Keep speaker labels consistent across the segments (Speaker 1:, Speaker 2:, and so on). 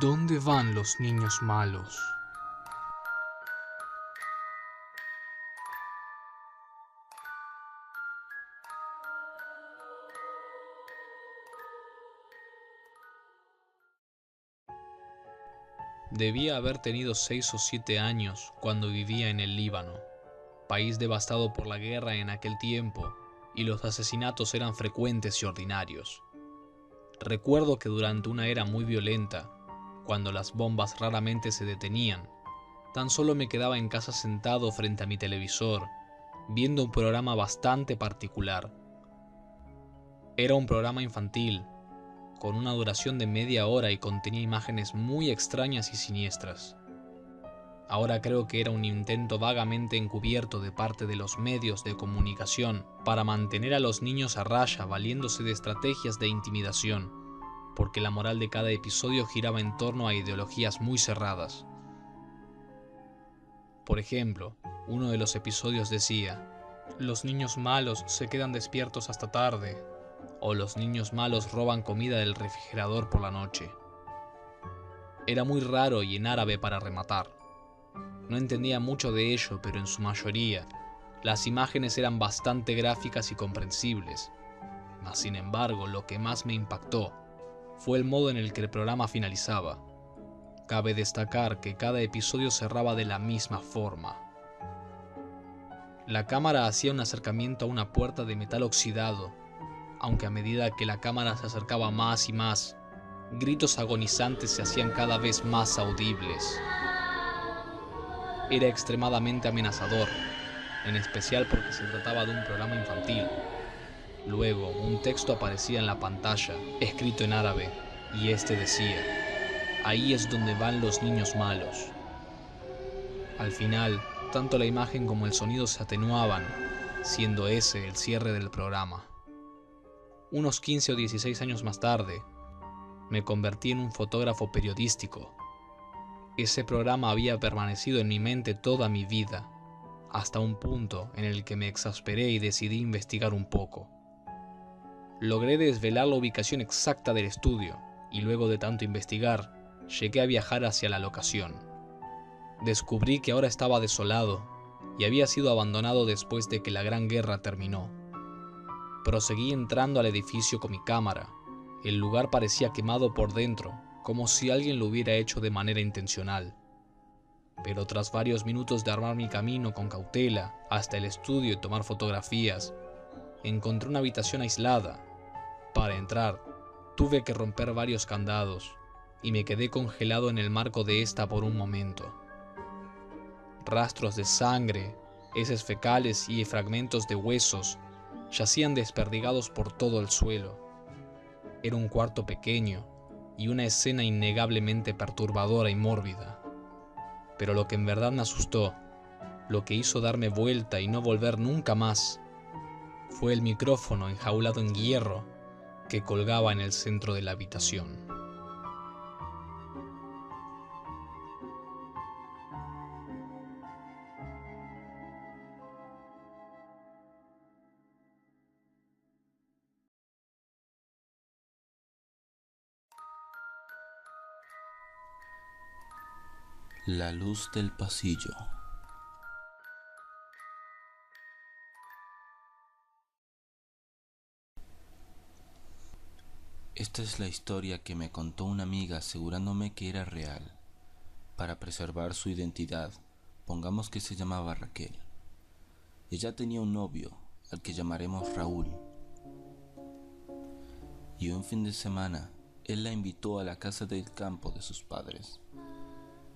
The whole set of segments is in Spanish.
Speaker 1: ¿Dónde van los niños malos? Debía haber tenido 6 o 7 años cuando vivía en el Líbano, país devastado por la guerra en aquel tiempo, y los asesinatos eran frecuentes y ordinarios. Recuerdo que durante una era muy violenta, cuando las bombas raramente se detenían, tan solo me quedaba en casa sentado frente a mi televisor, viendo un programa bastante particular. Era un programa infantil, con una duración de media hora y contenía imágenes muy extrañas y siniestras. Ahora creo que era un intento vagamente encubierto de parte de los medios de comunicación para mantener a los niños a raya valiéndose de estrategias de intimidación, porque la moral de cada episodio giraba en torno a ideologías muy cerradas. Por ejemplo, uno de los episodios decía: los niños malos se quedan despiertos hasta tarde, o los niños malos roban comida del refrigerador por la noche. Era muy raro y en árabe para rematar. No entendía mucho de ello, pero en su mayoría, las imágenes eran bastante gráficas y comprensibles. Mas, sin embargo, lo que más me impactó fue el modo en el que el programa finalizaba. Cabe destacar que cada episodio cerraba de la misma forma. La cámara hacía un acercamiento a una puerta de metal oxidado, aunque a medida que la cámara se acercaba más y más, gritos agonizantes se hacían cada vez más audibles. Era extremadamente amenazador, en especial porque se trataba de un programa infantil. Luego, un texto aparecía en la pantalla, escrito en árabe, y este decía: ahí es donde van los niños malos. Al final, tanto la imagen como el sonido se atenuaban, siendo ese el cierre del programa. Unos 15 o 16 años más tarde, me convertí en un fotógrafo periodístico. Ese programa había permanecido en mi mente toda mi vida, hasta un punto en el que me exasperé y decidí investigar un poco. Logré desvelar la ubicación exacta del estudio, y luego de tanto investigar, llegué a viajar hacia la locación. Descubrí que ahora estaba desolado y había sido abandonado después de que la Gran Guerra terminó. Proseguí entrando al edificio con mi cámara. El lugar parecía quemado por dentro, como si alguien lo hubiera hecho de manera intencional. Pero tras varios minutos de armar mi camino con cautela hasta el estudio y tomar fotografías, encontré una habitación aislada. Para entrar, tuve que romper varios candados y me quedé congelado en el marco de esta por un momento. Rastros de sangre, heces fecales y fragmentos de huesos yacían desperdigados por todo el suelo. Era un cuarto pequeño y una escena innegablemente perturbadora y mórbida. Pero lo que en verdad me asustó, lo que hizo darme vuelta y no volver nunca más, fue el micrófono enjaulado en hierro que colgaba en el centro de la habitación.
Speaker 2: La luz del pasillo. Esta es la historia que me contó una amiga asegurándome que era real. Para preservar su identidad, pongamos que se llamaba Raquel. Ella tenía un novio, al que llamaremos Raúl. Y un fin de semana, él la invitó a la casa del campo de sus padres.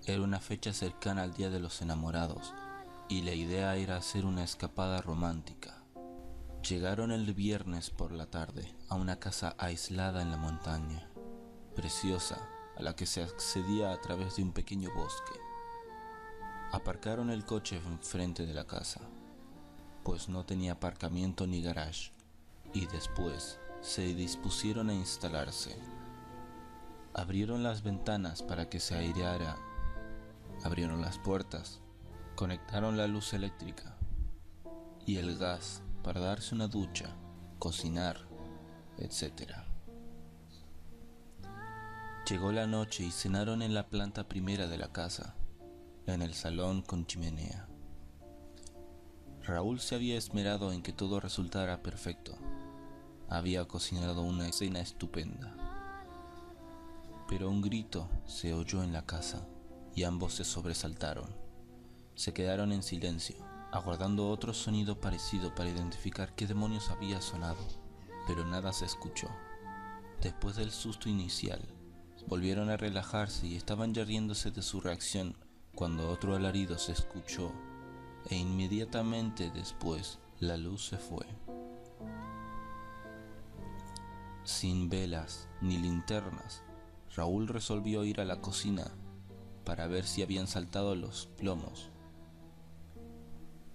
Speaker 2: Era una fecha cercana al Día de los Enamorados, y la idea era hacer una escapada romántica. Llegaron el viernes por la tarde a una casa aislada en la montaña, preciosa, a la que se accedía a través de un pequeño bosque. Aparcaron el coche enfrente de la casa, pues no tenía aparcamiento ni garage, y después se dispusieron a instalarse. Abrieron las ventanas para que se aireara, abrieron las puertas, conectaron la luz eléctrica y el gas para darse una ducha, cocinar, etc. Llegó la noche y cenaron en la planta primera de la casa, en el salón con chimenea. Raúl se había esmerado en que todo resultara perfecto. Había cocinado una cena estupenda. Pero un grito se oyó en la casa y ambos se sobresaltaron. Se quedaron en silencio, aguardando otro sonido parecido para identificar qué demonios había sonado, pero nada se escuchó. Después del susto inicial, volvieron a relajarse y estaban ya riéndose de su reacción cuando otro alarido se escuchó e inmediatamente después la luz se fue. Sin velas ni linternas, Raúl resolvió ir a la cocina para ver si habían saltado los plomos.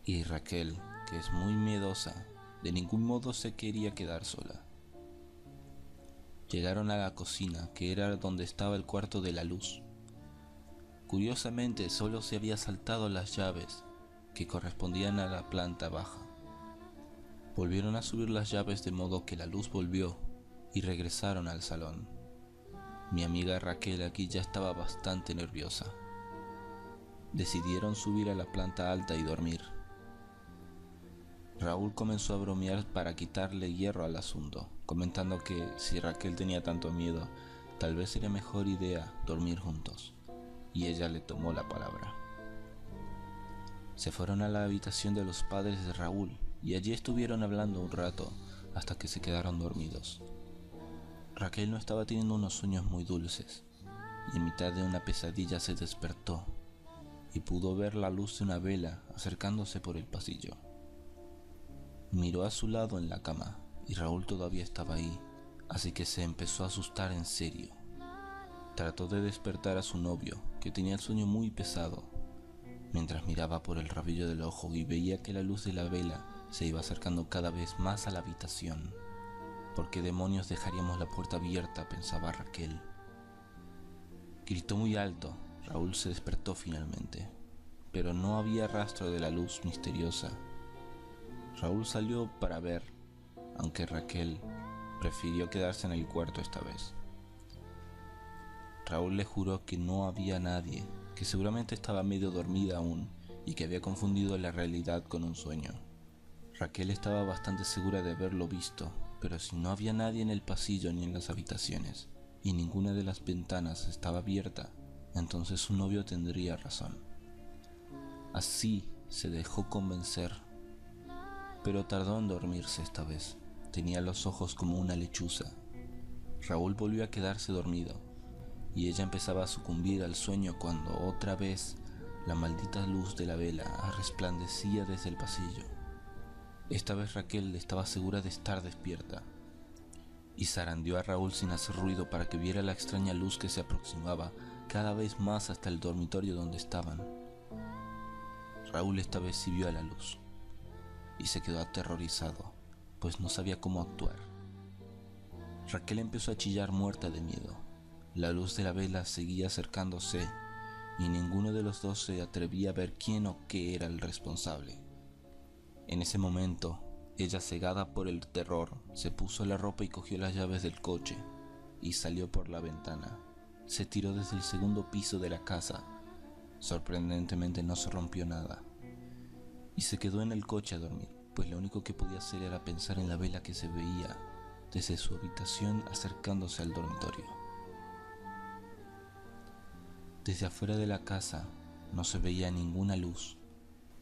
Speaker 2: Y Raquel, que es muy miedosa, de ningún modo se quería quedar sola. Llegaron a la cocina, que era donde estaba el cuarto de la luz. Curiosamente, solo se había saltado las llaves que correspondían a la planta baja. Volvieron a subir las llaves de modo que la luz volvió y regresaron al salón. Mi amiga Raquel aquí ya estaba bastante nerviosa. Decidieron subir a la planta alta y dormir. Raúl comenzó a bromear para quitarle hierro al asunto, comentando que si Raquel tenía tanto miedo, tal vez sería mejor idea dormir juntos, y ella le tomó la palabra. Se fueron a la habitación de los padres de Raúl y allí estuvieron hablando un rato hasta que se quedaron dormidos. Raquel no estaba teniendo unos sueños muy dulces y en mitad de una pesadilla se despertó y pudo ver la luz de una vela acercándose por el pasillo. Miró a su lado en la cama y Raúl todavía estaba ahí, así que se empezó a asustar en serio. Trató de despertar a su novio, que tenía el sueño muy pesado, mientras miraba por el rabillo del ojo y veía que la luz de la vela se iba acercando cada vez más a la habitación. ¿Por qué demonios dejaríamos la puerta abierta?, pensaba Raquel. Gritó muy alto. Raúl se despertó finalmente, pero no había rastro de la luz misteriosa. Raúl salió para ver, aunque Raquel prefirió quedarse en el cuarto esta vez. Raúl le juró que no había nadie, que seguramente estaba medio dormida aún y que había confundido la realidad con un sueño. Raquel estaba bastante segura de haberlo visto, pero si no había nadie en el pasillo ni en las habitaciones, y ninguna de las ventanas estaba abierta, entonces su novio tendría razón. Así se dejó convencer, pero tardó en dormirse esta vez. Tenía los ojos como una lechuza. Raúl volvió a quedarse dormido, y ella empezaba a sucumbir al sueño cuando otra vez la maldita luz de la vela resplandecía desde el pasillo. Esta vez Raquel estaba segura de estar despierta, y zarandeó a Raúl sin hacer ruido para que viera la extraña luz que se aproximaba cada vez más hasta el dormitorio donde estaban. Raúl esta vez sí vio a la luz, y se quedó aterrorizado, pues no sabía cómo actuar. Raquel empezó a chillar muerta de miedo. La luz de la vela seguía acercándose, y ninguno de los dos se atrevía a ver quién o qué era el responsable. En ese momento, ella, cegada por el terror, se puso la ropa y cogió las llaves del coche y salió por la ventana. Se tiró desde el segundo piso de la casa. Sorprendentemente no se rompió nada. Y se quedó en el coche a dormir, pues lo único que podía hacer era pensar en la vela que se veía desde su habitación acercándose al dormitorio. Desde afuera de la casa no se veía ninguna luz,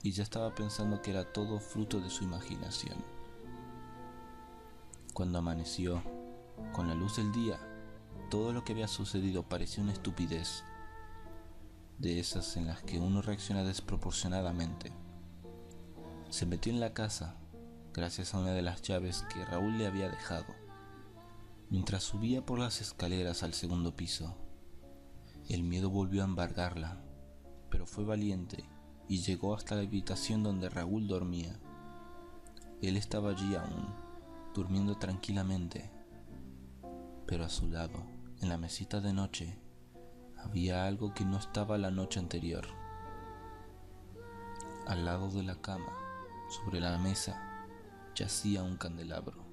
Speaker 2: y ya estaba pensando que era todo fruto de su imaginación. Cuando amaneció, con la luz del día, todo lo que había sucedido parecía una estupidez, de esas en las que uno reacciona desproporcionadamente. Se metió en la casa, gracias a una de las llaves que Raúl le había dejado. Mientras subía por las escaleras al segundo piso, el miedo volvió a embargarla, pero fue valiente y llegó hasta la habitación donde Raúl dormía. Él estaba allí aún, durmiendo tranquilamente, pero a su lado, en la mesita de noche, había algo que no estaba la noche anterior. Al lado de la cama, sobre la mesa, yacía un candelabro.